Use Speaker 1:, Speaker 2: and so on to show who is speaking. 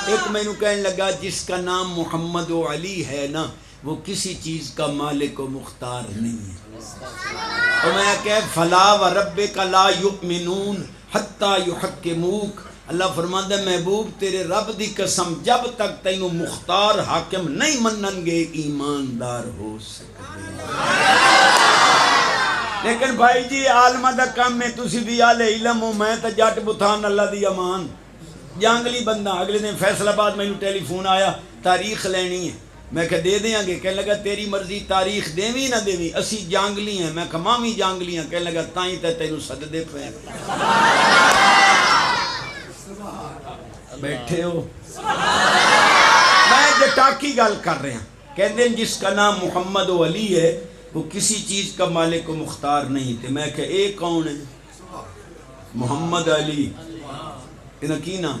Speaker 1: ایک میں نو کہنے لگا جس کا نام محمد و علی ہے نا وہ کسی چیز کا مالک و مختار نہیں ہے. اور میں کہ فلا وربک لا یؤمنون حتی یحکموک. اللہ فرماتا ہے محبوب تیرے رب دی قسم جب تک تینوں مختار حاکم نہیں منن گے ایماندار ہو سکتے. لیکن بھائی جی عالمہ دا کام میں تسی بھی آل علم ہو میں تا جٹ بتھان اللہ دی امان جانگلی بندہ. اگلے دن فیصل آباد میں ٹیلی فون آیا تاریخ لینی ہے. میں کہ دے دیں گے. کہنے لگا تیری مرضی تاریخ دیوی نہ دیوی اسی جانگلی ہیں. میں کہ مامی جانگلی ہیں. کہنے لگا تائیں تے تینوں صد دے پہ بیٹھے ہو. میں جٹاکی گل کر رہے ہیں. کہتے ہیں جس کا نام محمد و علی ہے وہ کسی چیز کا مالک و مختار نہیں تھے. میں کہ ایک کون ہے؟ محمد علی. انہاں کی نام